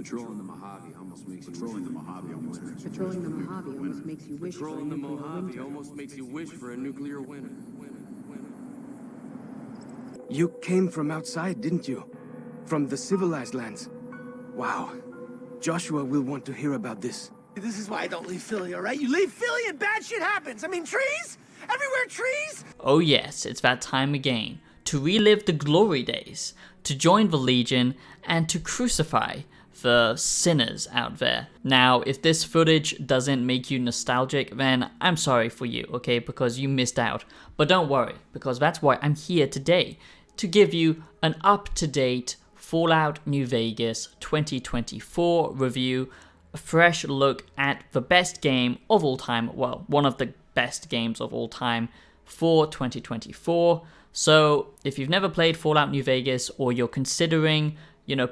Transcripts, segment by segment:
Patrolling the Mojave almost makes you Patrolling the Mojave almost makes you Patrolling the Mojave almost makes you wish for a Patrolling the nuclear Mojave winter. almost makes you wish for a nuclear winter. You came from outside, didn't you? From the civilized lands. Wow. Joshua will want to hear about this. This is why I don't leave Philly, all right? You leave Philly and bad shit happens. I mean, trees? Everywhere trees? Oh yes, it's that time again. To relive the glory days, to join the Legion, and to crucify the sinners out there. Now, if this footage doesn't make you nostalgic, then I'm sorry for you, okay? Because you missed out. But don't worry, because that's why I'm here today, to give you an up-to-date Fallout New Vegas 2024 review, a fresh look at the best game of all time, well, one of the best games of all time for 2024. So if you've never played Fallout New Vegas, or you're considering,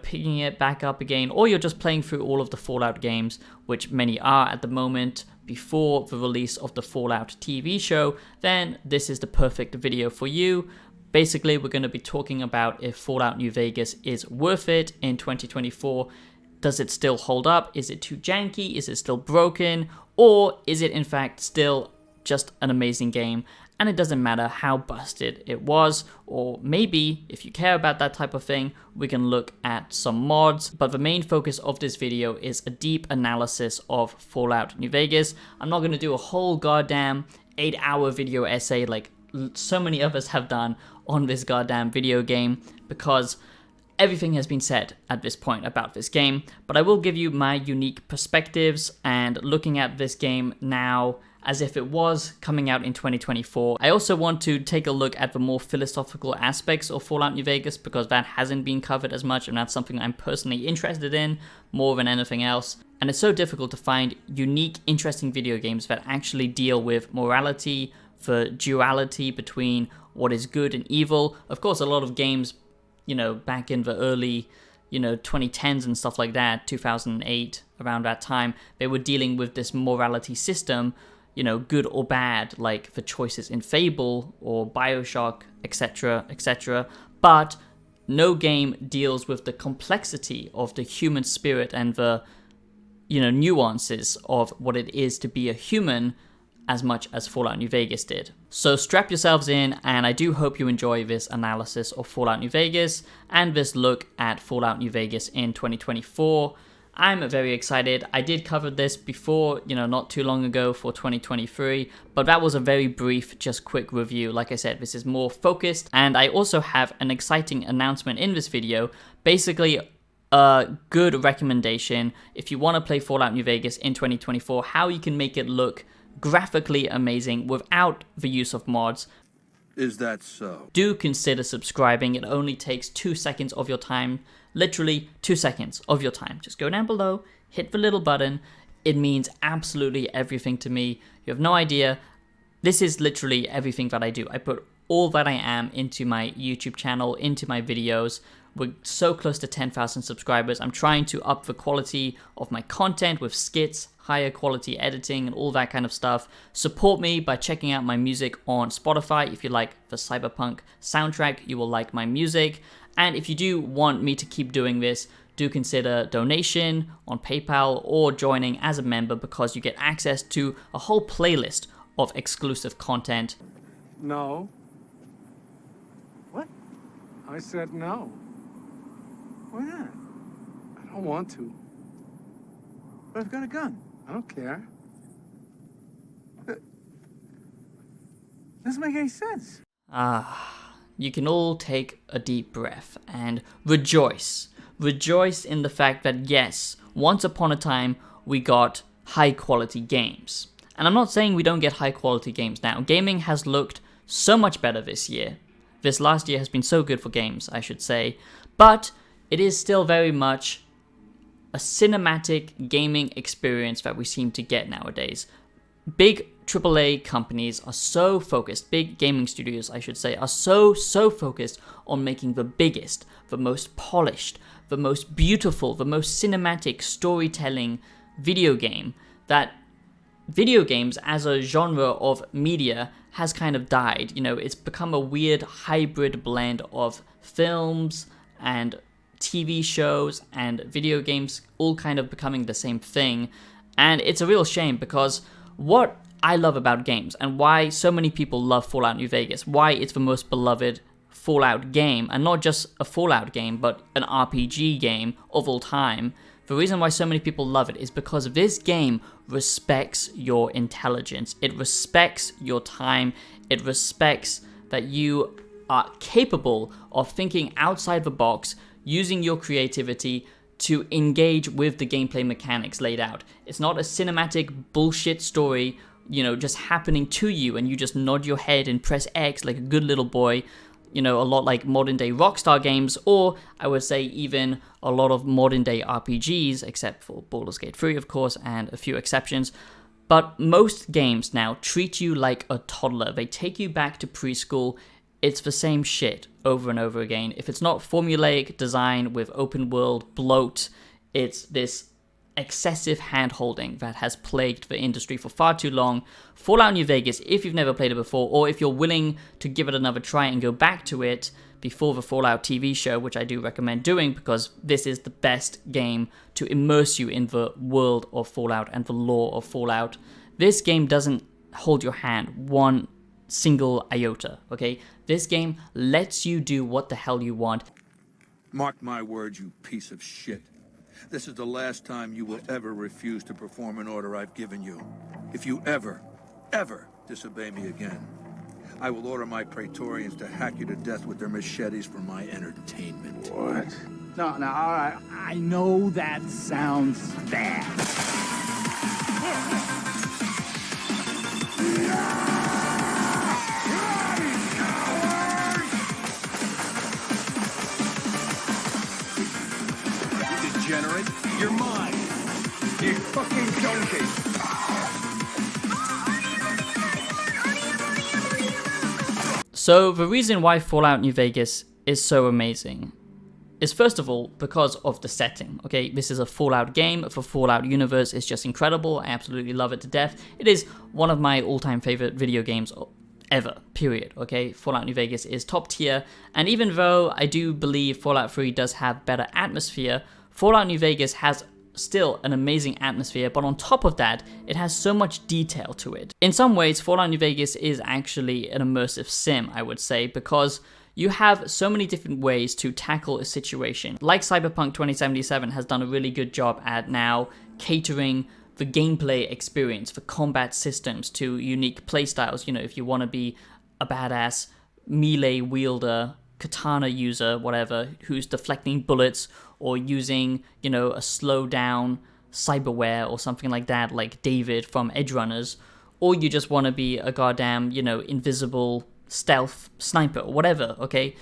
picking it back up again, or you're just playing through all of the Fallout games, which many are at the moment, before the release of the Fallout TV show, then this is the perfect video for you. Basically, we're going to be talking about if Fallout New Vegas is worth it in 2024. Does it still hold up? Is it too janky? Is it still broken? Or is it in fact still just an amazing game? And it doesn't matter how busted it was, or maybe if you care about that type of thing, we can look at some mods. But the main focus of this video is a deep analysis of Fallout New Vegas. I'm not going to do a whole goddamn 8-hour video essay like so many of us have done on this goddamn video game, because everything has been said at this point about this game. But I will give you my unique perspectives, and looking at this game now as if it was coming out in 2024. I also want to take a look at the more philosophical aspects of Fallout New Vegas, because that hasn't been covered as much, and that's something I'm personally interested in more than anything else. And it's so difficult to find unique, interesting video games that actually deal with morality, the duality between what is good and evil. Of course, a lot of games, back in the early, 2010s and stuff like that, 2008, around that time, they were dealing with this morality system, good or bad, like the choices in Fable or Bioshock, etc., etc. But no game deals with the complexity of the human spirit and the, nuances of what it is to be a human as much as Fallout New Vegas did. So strap yourselves in, and I do hope you enjoy this analysis of Fallout New Vegas and this look at Fallout New Vegas in 2024. I'm very excited. I did cover this before, not too long ago for 2023, but that was a very brief, just quick review. Like I said, this is more focused, and I also have an exciting announcement in this video. Basically, a good recommendation if you want to play Fallout New Vegas in 2024, how you can make it look graphically amazing without the use of mods. Is that so? Do consider subscribing. It only takes 2 seconds of your time. Literally 2 seconds of your time. Just go down below, hit the little button. It means absolutely everything to me. You have no idea. This is literally everything that I do. I put all that I am into my YouTube channel, into my videos. We're so close to 10,000 subscribers. I'm trying to up the quality of my content with skits, higher quality editing, and all that kind of stuff. Support me by checking out my music on Spotify. If you like the Cyberpunk soundtrack, you will like my music. And if you do want me to keep doing this, do consider donation on PayPal or joining as a member, because you get access to a whole playlist of exclusive content. No. What? I said no. Why not? I don't want to. But I've got a gun. I don't care. Doesn't make any sense. You can all take a deep breath and rejoice. Rejoice in the fact that yes, once upon a time, we got high quality games. And I'm not saying we don't get high quality games now. Gaming has looked so much better this year. This last year has been so good for games, I should say. But it is still very much a cinematic gaming experience that we seem to get nowadays. Big AAA companies are so focused, big gaming studios, I should say, are so focused on making the biggest, the most polished, the most beautiful, the most cinematic storytelling video game, that video games as a genre of media has kind of died. It's become a weird hybrid blend of films and TV shows and video games all kind of becoming the same thing. And it's a real shame, because what I love about games and why so many people love Fallout New Vegas, why it's the most beloved Fallout game, and not just a Fallout game, but an RPG game of all time, the reason why so many people love it is because this game respects your intelligence. It respects your time. It respects that you are capable of thinking outside the box, using your creativity to engage with the gameplay mechanics laid out. It's not a cinematic bullshit story, you know, just happening to you and you just nod your head and press X like a good little boy, you know, a lot like modern day Rockstar games, or I would say even a lot of modern day RPGs, except for Baldur's Gate 3, of course, and a few exceptions. But most games now treat you like a toddler. They take you back to preschool. It's the same shit over and over again. If it's not formulaic design with open world bloat, it's this excessive hand-holding that has plagued the industry for far too long. Fallout New Vegas, if you've never played it before, or if you're willing to give it another try and go back to it before the Fallout TV show, which I do recommend doing, because this is the best game to immerse you in the world of Fallout and the lore of Fallout. This game doesn't hold your hand one single iota, okay? This game lets you do what the hell you want. Mark my words, you piece of shit. This is the last time you will ever refuse to perform an order I've given you. If you ever disobey me again, I will order my Praetorians to hack you to death with their machetes for my entertainment. What? No, all right. I know that sounds bad. Degenerate, you're mine. You fucking donkey. So the reason why Fallout New Vegas is so amazing is, first of all, because of the setting, okay? This is a Fallout game. The Fallout universe is just incredible. I absolutely love it to death. It is one of my all-time favorite video games ever, period, okay? Fallout New Vegas is top tier, and even though I do believe Fallout 3 does have better atmosphere, Fallout New Vegas has still an amazing atmosphere, but on top of that, it has so much detail to it. In some ways, Fallout New Vegas is actually an immersive sim, I would say, because you have so many different ways to tackle a situation. Like Cyberpunk 2077 has done a really good job at now catering the gameplay experience, for combat systems to unique playstyles. You know, if you want to be a badass melee wielder, katana user, whatever, who's deflecting bullets or using, you know, a slow down cyberware or something like that, like David from Edgerunners, or you just want to be a goddamn, you know, invisible stealth sniper or whatever, okay?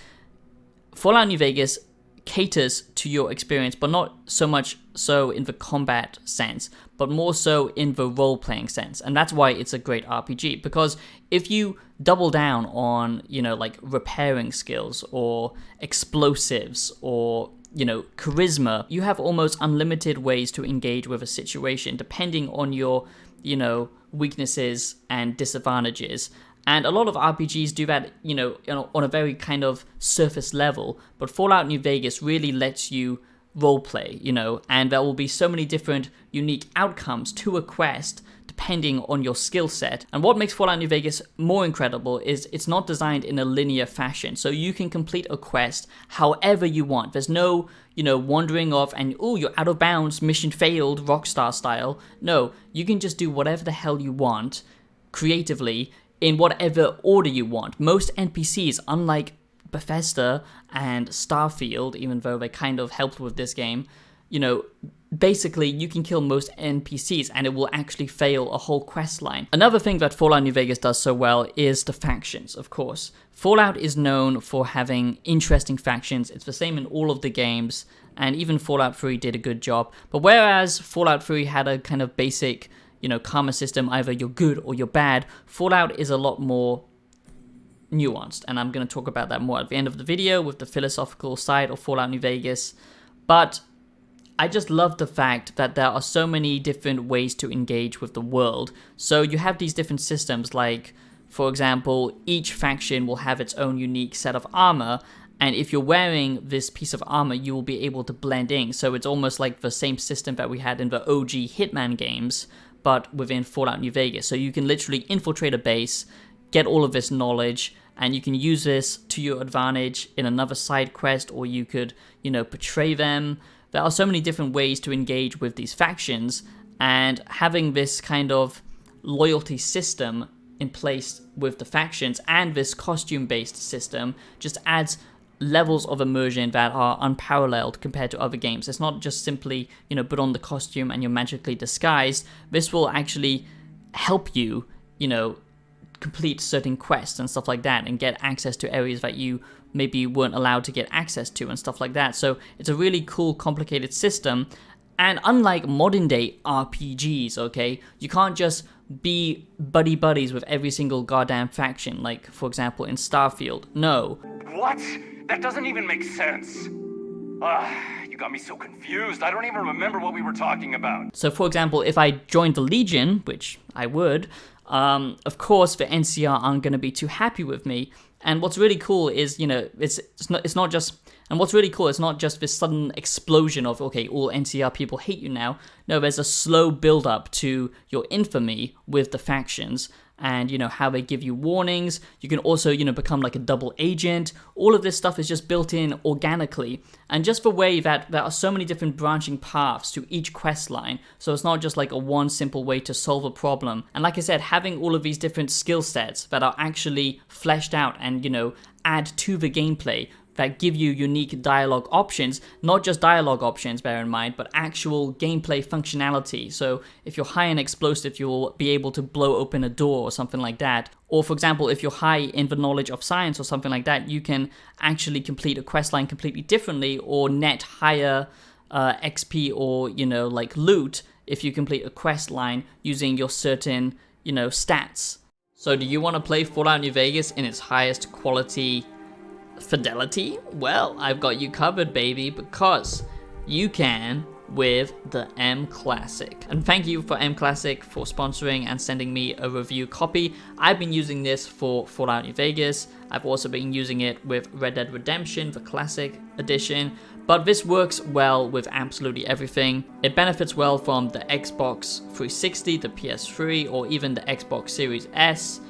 Fallout New Vegas caters to your experience, but not so much so in the combat sense, but more so in the role-playing sense. And that's why it's a great RPG, because if you double down on, you know, like repairing skills or explosives or, you know, charisma, you have almost unlimited ways to engage with a situation depending on your, you know, weaknesses and disadvantages. And a lot of RPGs do that, you know, on a very kind of surface level, but Fallout New Vegas really lets you roleplay, you know, and there will be so many different unique outcomes to a quest depending on your skill set. And what makes Fallout New Vegas more incredible is it's not designed in a linear fashion, so you can complete a quest however you want. There's no, you know, wandering off and, oh, you're out of bounds, mission failed, Rockstar style. No, you can just do whatever the hell you want creatively in whatever order you want. Most NPCs, unlike Bethesda and Starfield, even though they kind of helped with this game, you know, basically you can kill most NPCs and it will actually fail a whole quest line. Another thing that Fallout New Vegas does so well is the factions, of course. Fallout is known for having interesting factions. It's the same in all of the games, and even Fallout 3 did a good job. But whereas Fallout 3 had a kind of basic, you know, karma system, either you're good or you're bad, Fallout is a lot more nuanced, and I'm going to talk about that more at the end of the video with the philosophical side of Fallout New Vegas. But I just love the fact that there are so many different ways to engage with the world. So you have these different systems, like, for example, each faction will have its own unique set of armor, And if you're wearing this piece of armor, you will be able to blend in. So it's almost like the same system that we had in the OG Hitman games, but within Fallout New Vegas. So you can literally infiltrate a base, get all of this knowledge, and you can use this to your advantage in another side quest, or you could, betray them. There are so many different ways to engage with these factions, and having this kind of loyalty system in place with the factions and this costume-based system just adds levels of immersion that are unparalleled compared to other games. It's not just simply, put on the costume and you're magically disguised. This will actually help you, complete certain quests and stuff like that, and get access to areas that you maybe weren't allowed to get access to and stuff like that. So it's a really cool, complicated system. And unlike modern day RPGs, okay, you can't just be buddies with every single goddamn faction, like, for example, in Starfield. No. What? That doesn't even make sense. You got me so confused. I don't even remember what we were talking about. So, for example, if I joined the Legion, which I would, of course, the NCR aren't going to be too happy with me. And what's really cool is, it's not just... And what's really cool is not just this sudden explosion of, okay, all NCR people hate you now. No, there's a slow build-up to your infamy with the factions, and, how they give you warnings. You can also, become like a double agent. All of this stuff is just built in organically. And just the way that there are so many different branching paths to each quest line, so it's not just like a one simple way to solve a problem. And like I said, having all of these different skill sets that are actually fleshed out and, add to the gameplay, that give you unique dialogue options, not just dialogue options, bear in mind, but actual gameplay functionality. So if you're high in explosive, you'll be able to blow open a door or something like that. Or for example, if you're high in the knowledge of science or something like that, you can actually complete a quest line completely differently, or net higher XP or, like loot if you complete a quest line using your certain, stats. So do you want to play Fallout New Vegas in its highest quality fidelity? Well, I've got you covered, baby, because you can with the M Classic. And thank you for M Classic for sponsoring and sending me a review copy. I've been using this for Fallout New Vegas. I've also been using it with Red Dead Redemption, the Classic Edition, but this works well with absolutely everything. It benefits well from the Xbox 360, the PS3, or even the Xbox Series S,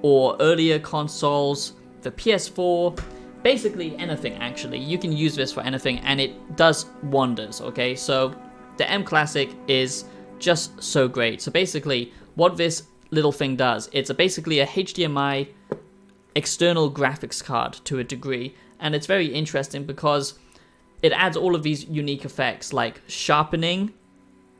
or earlier consoles, the PS4, basically anything actually. You can use this for anything and it does wonders, okay? So the M Classic is just so great. So basically what this little thing does, it's basically a HDMI external graphics card to a degree, and it's very interesting because it adds all of these unique effects like sharpening,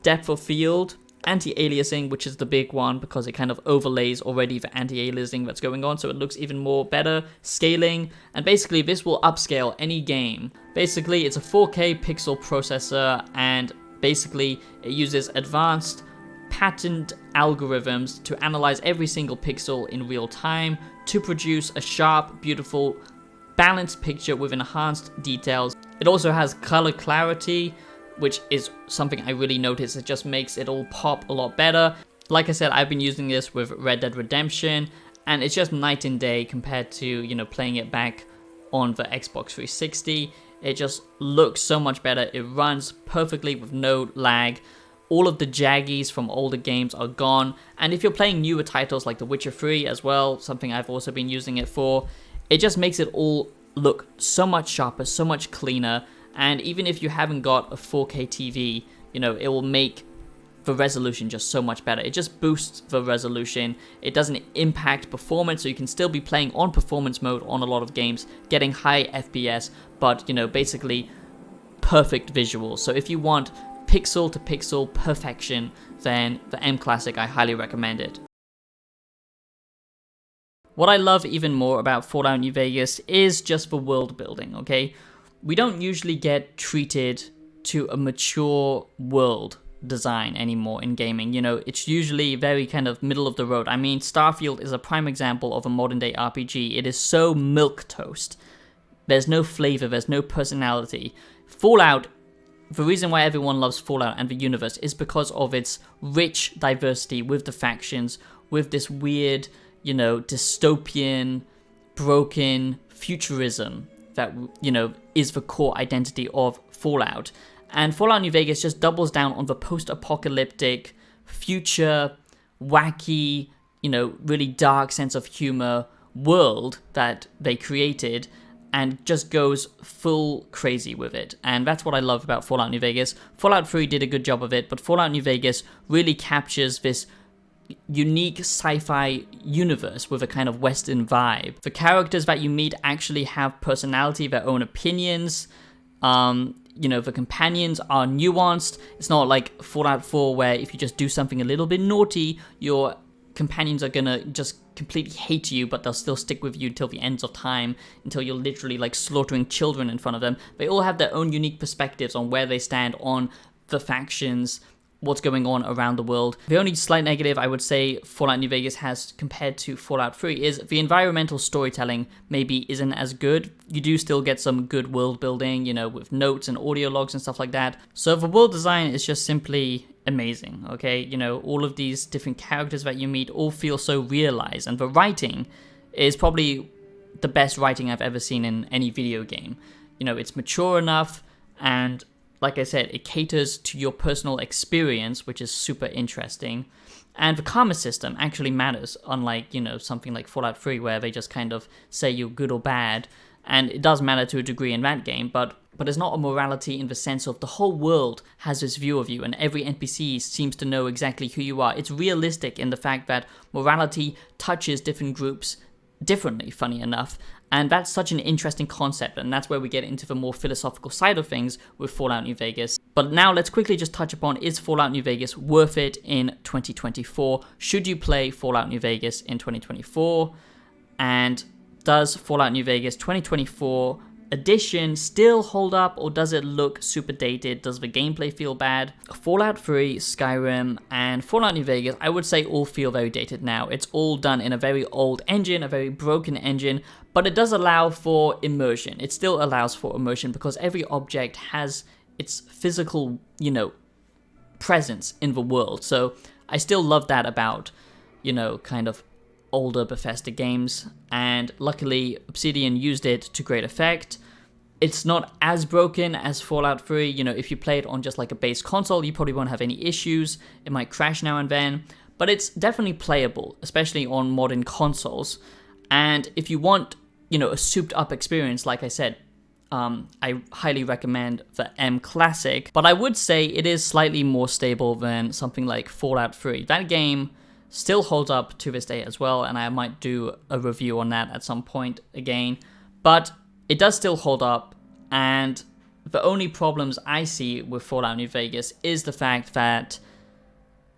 depth of field, anti-aliasing, which is the big one because it kind of overlays already the anti-aliasing that's going on, so it looks even more better, scaling, and basically this will upscale any game. Basically it's a 4K pixel processor, and basically it uses advanced patent algorithms to analyze every single pixel in real time to produce a sharp, beautiful, balanced picture with enhanced details. It also has color clarity, which is something I really noticed. It just makes it all pop a lot better. Like I said, I've been using this with Red Dead Redemption, and it's just night and day compared to, playing it back on the Xbox 360. It just looks so much better. It runs perfectly with no lag. All of the jaggies from older games are gone. And if you're playing newer titles like The Witcher 3 as well, something I've also been using it for, it just makes it all look so much sharper, so much cleaner. And even if you haven't got a 4K TV, it will make the resolution just so much better. It just boosts the resolution. It doesn't impact performance, so you can still be playing on performance mode on a lot of games, getting high FPS, but, basically perfect visuals. So if you want pixel to pixel perfection, then the M Classic, I highly recommend it. What I love even more about Fallout New Vegas is just the world building, okay? We don't usually get treated to a mature world design anymore in gaming. It's usually very kind of middle of the road. I mean, Starfield is a prime example of a modern day RPG. It is so milquetoast. There's no flavor, there's no personality. Fallout, the reason why everyone loves Fallout and the universe is because of its rich diversity with the factions, with this weird, dystopian, broken futurism that, you know, is the core identity of Fallout. And Fallout New Vegas just doubles down on the post-apocalyptic, future, wacky, you know, really dark sense of humor world that they created, and just goes full crazy with it. And that's what I love about Fallout New Vegas. Fallout 3 did a good job of it, but Fallout New Vegas really captures this unique sci-fi universe with a kind of Western vibe. The characters that you meet actually have personality, their own opinions. You know, the companions are nuanced. It's not like Fallout 4 where if you just do something a little bit naughty, your companions are gonna just completely hate you, but they'll still stick with you till the ends of time, until you're literally like slaughtering children in front of them. They all have their own unique perspectives on where they stand on the factions, what's going on around the world. The only slight negative I would say Fallout New Vegas has compared to Fallout 3 is the environmental storytelling maybe isn't as good. You do still get some good world building, you know, with notes and audio logs and stuff like that. So the world design is just simply amazing, okay? You know, all of these different characters that you meet all feel so realized, and the writing is probably the best writing I've ever seen in any video game. You know, it's mature enough, and like I said, it caters to your personal experience, which is super interesting. And the karma system actually matters, unlike, you know, something like Fallout 3 where they just kind of say you're good or bad. And it does matter to a degree in that game, but it's not a morality in the sense of the whole world has this view of you and every NPC seems to know exactly who you are. It's realistic in the fact that morality touches different groups differently, funny enough. And that's such an interesting concept, and that's where we get into the more philosophical side of things with Fallout New Vegas. But now let's quickly just touch upon, is Fallout New Vegas worth it in 2024? Should you play Fallout New Vegas in 2024? And does Fallout New Vegas 2024 edition still hold up, or does it look super dated? Does the gameplay feel bad? Fallout 3, Skyrim, and Fallout New Vegas, I would say all feel very dated now. It's all done in a very old engine, a very broken engine, but it does allow for immersion. It still allows for immersion because every object has its physical, you know, presence in the world. So I still love that about, you know, kind of older Bethesda games, and luckily Obsidian used it to great effect. It's not as broken as Fallout 3. You know, if you play it on just like a base console, you probably won't have any issues. It might crash now and then, but it's definitely playable, especially on modern consoles. And if you want, you know, a souped up experience, like I said, I highly recommend the M Classic, but I would say it is slightly more stable than something like Fallout 3. That game still holds up to this day as well, and I might do a review on that at some point again, but it does still hold up. And the only problems I see with Fallout New Vegas is the fact that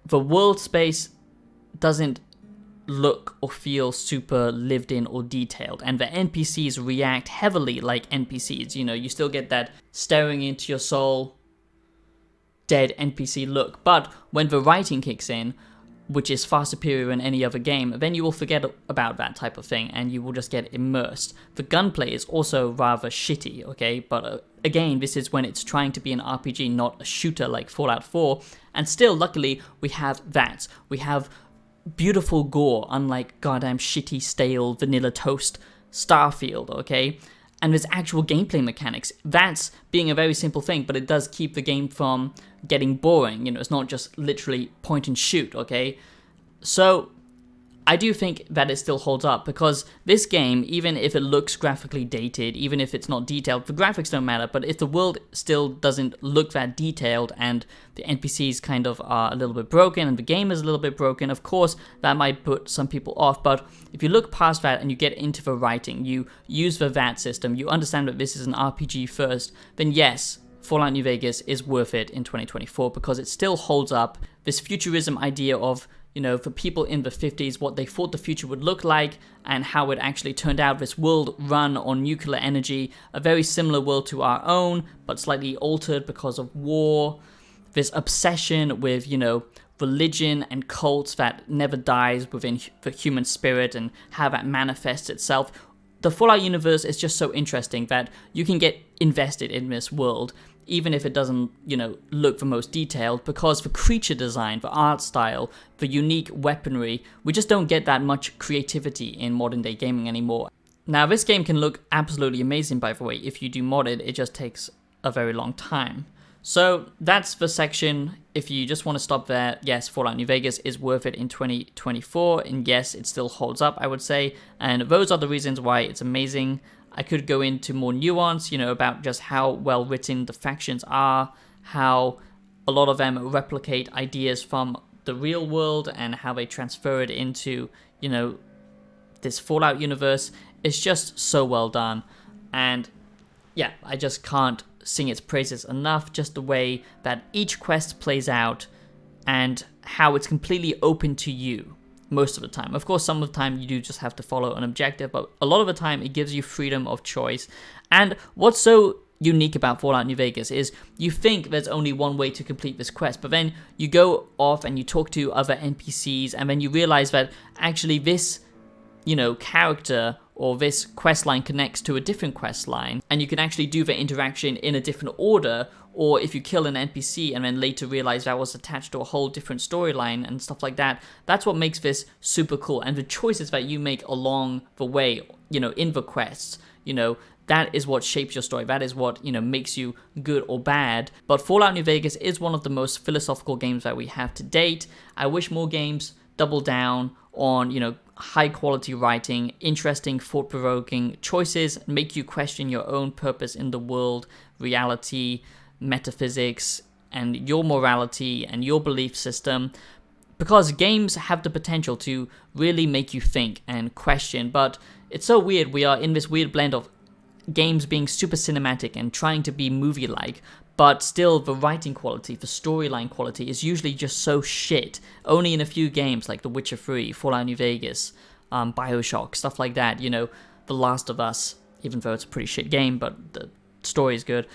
the world space doesn't look or feel super lived in or detailed, and the NPCs react heavily like NPCs. You know, you still get that staring into your soul dead NPC look, but when the writing kicks in, which is far superior in any other game, then you will forget about that type of thing and you will just get immersed. The gunplay is also rather shitty, okay? But again, this is when it's trying to be an RPG, not a shooter like Fallout 4. And still, luckily, we have that. We have beautiful gore, unlike goddamn shitty, stale, vanilla toast Starfield, okay? And there's actual gameplay mechanics. That's being a very simple thing, but it does keep the game from getting boring. You know, it's not just literally point and shoot, okay? So I do think that it still holds up, because this game, even if it looks graphically dated, even if it's not detailed, the graphics don't matter, but if the world still doesn't look that detailed and the NPCs kind of are a little bit broken and the game is a little bit broken, of course, that might put some people off. But if you look past that and you get into the writing, you use the VAT system, you understand that this is an RPG first, then yes, Fallout New Vegas is worth it in 2024 because it still holds up. This futurism idea of, you know, for people in the 50s, what they thought the future would look like and how it actually turned out. This world run on nuclear energy, a very similar world to our own, but slightly altered because of war. This obsession with, you know, religion and cults that never dies within the human spirit and how that manifests itself. The Fallout universe is just so interesting that you can get invested in this world, even if it doesn't, you know, look the most detailed, because the creature design, the art style, the unique weaponry, we just don't get that much creativity in modern day gaming anymore. Now, this game can look absolutely amazing, by the way. If you do mod it, it just takes a very long time. So that's the section. If you just want to stop there, yes, Fallout New Vegas is worth it in 2024, and yes, it still holds up, I would say, and those are the reasons why it's amazing. I could go into more nuance, about just how well written the factions are, how a lot of them replicate ideas from the real world, and how they transfer it into, this Fallout universe. It's just so well done, and yeah, I just can't sing its praises enough. Just the way that each quest plays out and how it's completely open to you most of the time. Of course, some of the time you do just have to follow an objective, but a lot of the time it gives you freedom of choice. And what's so unique about Fallout New Vegas is you think there's only one way to complete this quest, but then you go off and you talk to other NPCs, and then you realize that actually this character or this quest line connects to a different quest line, and you can actually do the interaction in a different order. Or if you kill an NPC and then later realize that was attached to a whole different storyline and stuff like that, that's what makes this super cool. And the choices that you make along the way, in the quests, that is what shapes your story. That is what, makes you good or bad. But Fallout New Vegas is one of the most philosophical games that we have to date. I wish more games double down on, high quality writing, interesting, thought-provoking choices, make you question your own purpose in the world, reality, metaphysics, and your morality and your belief system. Because games have the potential to really make you think and question, but it's so weird. We are in this weird blend of games being super cinematic and trying to be movie-like, but still the writing quality, the storyline quality is usually just so shit. Only in a few games like The Witcher 3, Fallout New Vegas, Bioshock, stuff like that, The Last of Us, even though it's a pretty shit game, but the story is good.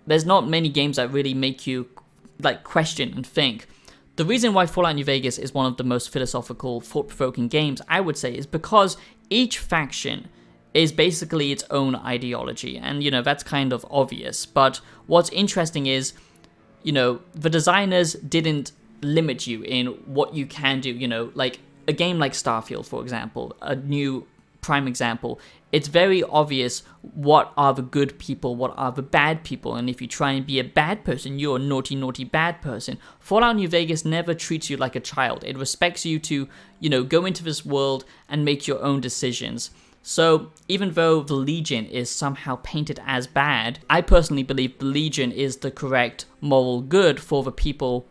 There's not many games that really make you question and think. The reason why Fallout New Vegas is one of the most philosophical, thought-provoking games, I would say, is because each faction is basically its own ideology, and that's kind of obvious. But what's interesting is, the designers didn't limit you in what you can do. Like a game like Starfield, for example, a new prime example. It's very obvious what are the good people, what are the bad people, and if you try and be a bad person, you're a naughty, naughty bad person. Fallout New Vegas never treats you like a child. It respects you to, go into this world and make your own decisions. So even though the Legion is somehow painted as bad, I personally believe the Legion is the correct moral good for the people,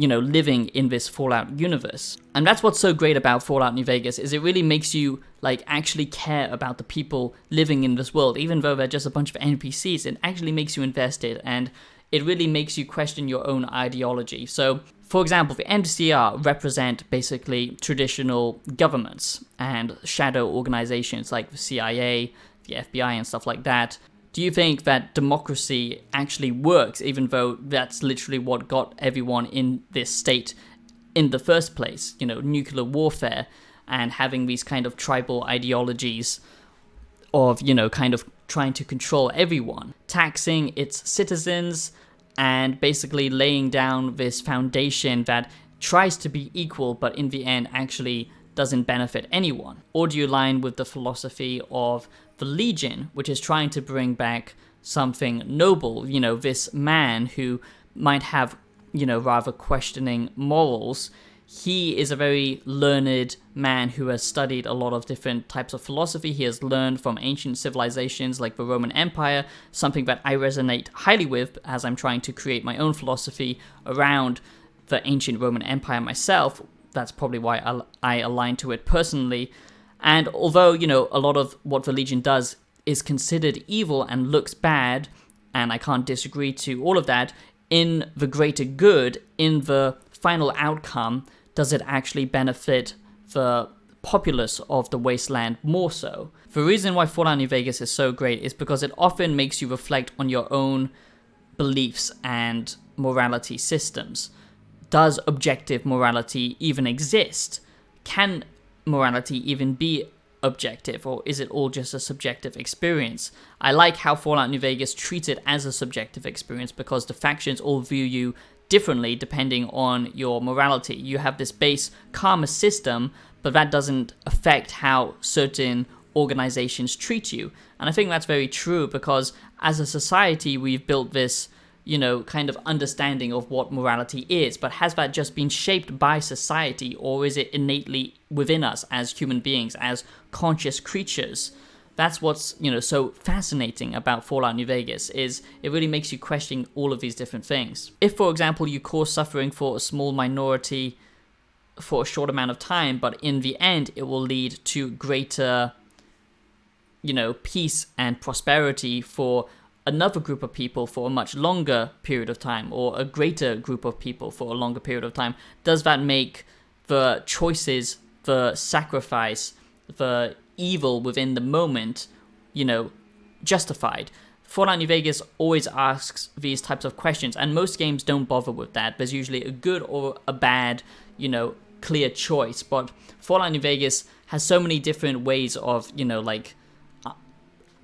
living in this Fallout universe. And that's what's so great about Fallout New Vegas, is it really makes you actually care about the people living in this world. Even though they're just a bunch of NPCs, it actually makes you invested, and it really makes you question your own ideology. So, for example, the NCR represent basically traditional governments and shadow organizations like the CIA, the FBI, and stuff like that. Do you think that democracy actually works, even though that's literally what got everyone in this state in the first place? Nuclear warfare and having these kind of tribal ideologies of, kind of trying to control everyone, taxing its citizens, and basically laying down this foundation that tries to be equal, but in the end actually doesn't benefit anyone? Or do you align with the philosophy of the Legion, which is trying to bring back something noble, this man who might have, rather questioning morals? He is a very learned man who has studied a lot of different types of philosophy. He has learned from ancient civilizations like the Roman Empire, something that I resonate highly with as I'm trying to create my own philosophy around the ancient Roman Empire myself. That's probably why I align to it personally. And although, a lot of what the Legion does is considered evil and looks bad, and I can't disagree to all of that, in the greater good, in the final outcome, does it actually benefit the populace of the wasteland more so? The reason why Fallout New Vegas is so great is because it often makes you reflect on your own beliefs and morality systems. Does objective morality even exist? Can morality even be objective, or is it all just a subjective experience? I like how Fallout New Vegas treats it as a subjective experience, because the factions all view you differently depending on your morality. You have this base karma system, but that doesn't affect how certain organizations treat you. And I think that's very true, because as a society, we've built this, kind of understanding of what morality is. But has that just been shaped by society, or is it innately within us as human beings, as conscious creatures? That's what's, so fascinating about Fallout New Vegas, is it really makes you question all of these different things. If, for example, you cause suffering for a small minority for a short amount of time, but in the end it will lead to greater, peace and prosperity for another group of people for a much longer period of time, or a greater group of people for a longer period of time, does that make the choices, the sacrifice, the evil within the moment, justified? Fallout New Vegas always asks these types of questions, and most games don't bother with that. There's usually a good or a bad, clear choice. But Fallout New Vegas has so many different ways of,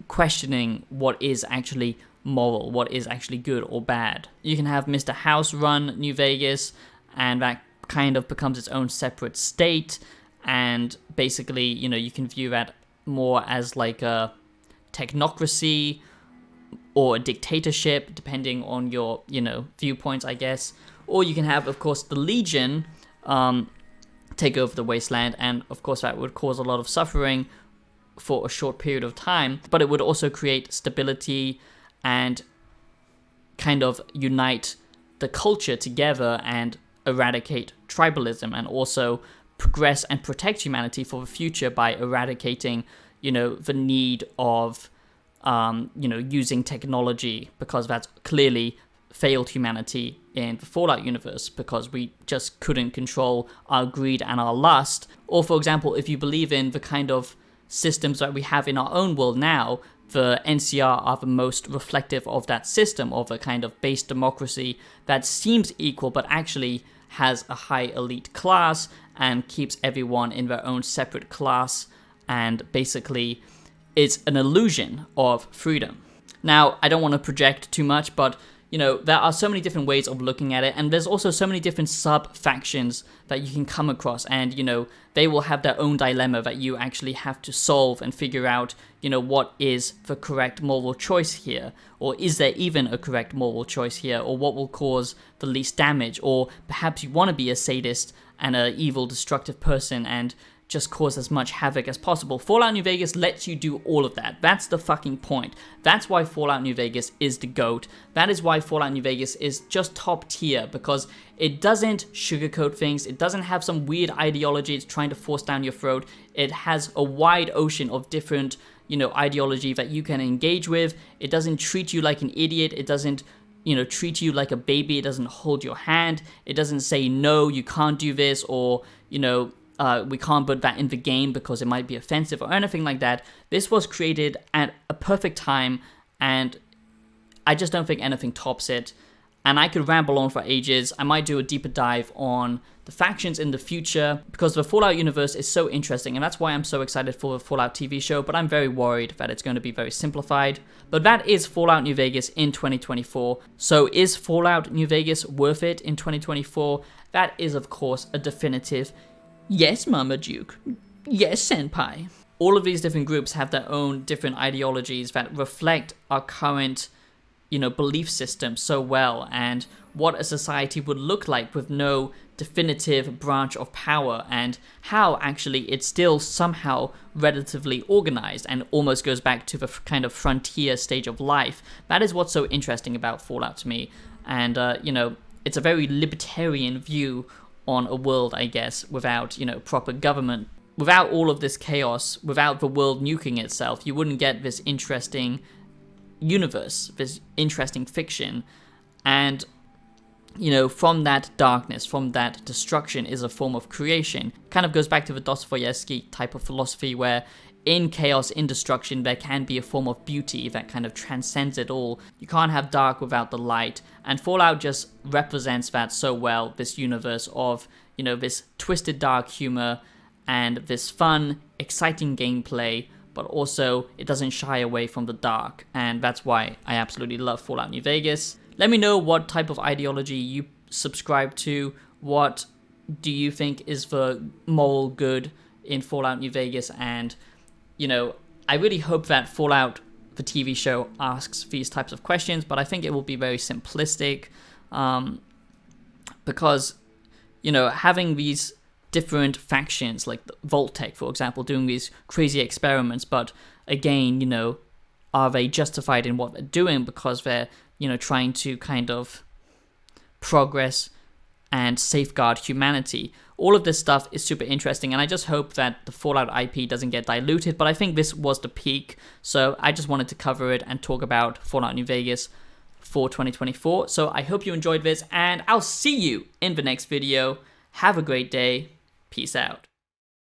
questioning what is actually moral, what is actually good or bad. You can have Mr. House run New Vegas, and that kind of becomes its own separate state. And basically, you can view that more as like a technocracy or a dictatorship, depending on your, viewpoints, I guess. Or you can have, of course, the Legion take over the wasteland, and of course that would cause a lot of suffering for a short period of time, but it would also create stability and kind of unite the culture together and eradicate tribalism, and also progress and protect humanity for the future by eradicating, the need of, using technology, because that's clearly failed humanity in the Fallout universe, because we just couldn't control our greed and our lust. Or, for example, if you believe in the kind of systems that we have in our own world now, the NCR are the most reflective of that system, of a kind of base democracy that seems equal, but actually has a high elite class and keeps everyone in their own separate class, and basically it's an illusion of freedom. Now, I don't want to project too much, but there are so many different ways of looking at it, and there's also so many different sub-factions that you can come across, and, they will have their own dilemma that you actually have to solve and figure out, what is the correct moral choice here, or is there even a correct moral choice here, or what will cause the least damage, or perhaps you want to be a sadist and an evil, destructive person and just cause as much havoc as possible. Fallout New Vegas lets you do all of that. That's the fucking point. That's why Fallout New Vegas is the GOAT. That is why Fallout New Vegas is just top tier, because it doesn't sugarcoat things. It doesn't have some weird ideology it's trying to force down your throat. It has a wide ocean of different, ideology that you can engage with. It doesn't treat you like an idiot. It doesn't treat you like a baby. It doesn't hold your hand. It doesn't say, no, you can't do this, or, we can't put that in the game because it might be offensive, or anything like that. This was created at a perfect time, and I just don't think anything tops it. And I could ramble on for ages. I might do a deeper dive on the factions in the future, because the Fallout universe is so interesting, and that's why I'm so excited for the Fallout TV show, but I'm very worried that it's going to be very simplified. But that is Fallout New Vegas in 2024. So is Fallout New Vegas worth it in 2024? That is, of course, a definitive yes, Mama Duke. Yes, Senpai. All of these different groups have their own different ideologies that reflect our current, belief system so well, and what a society would look like with no definitive branch of power, and how actually it's still somehow relatively organized and almost goes back to the kind of frontier stage of life. That is what's so interesting about Fallout to me. And, it's a very libertarian view on a world, I guess, without, proper government. Without all of this chaos, without the world nuking itself, you wouldn't get this interesting universe, this interesting fiction. And, from that darkness, from that destruction is a form of creation. Kind of goes back to the Dostoevsky type of philosophy, where in chaos, in destruction, there can be a form of beauty that kind of transcends it all. You can't have dark without the light, and Fallout just represents that so well, this universe of, this twisted dark humor and this fun, exciting gameplay, but also it doesn't shy away from the dark, and that's why I absolutely love Fallout New Vegas. Let me know what type of ideology you subscribe to. What do you think is the moral good in Fallout New Vegas? And, I really hope that Fallout, the TV show, asks these types of questions, but I think it will be very simplistic, because, you know, having these different factions, like Vault-Tec, for example, doing these crazy experiments, but again, you know, are they justified in what they're doing because they're, you know, trying to kind of progress and safeguard humanity? All of this stuff is super interesting, and I just hope that the Fallout IP doesn't get diluted, but I think this was the peak, so I just wanted to cover it and talk about Fallout New Vegas for 2024. So I hope you enjoyed this, and I'll see you in the next video. Have a great day. Peace out.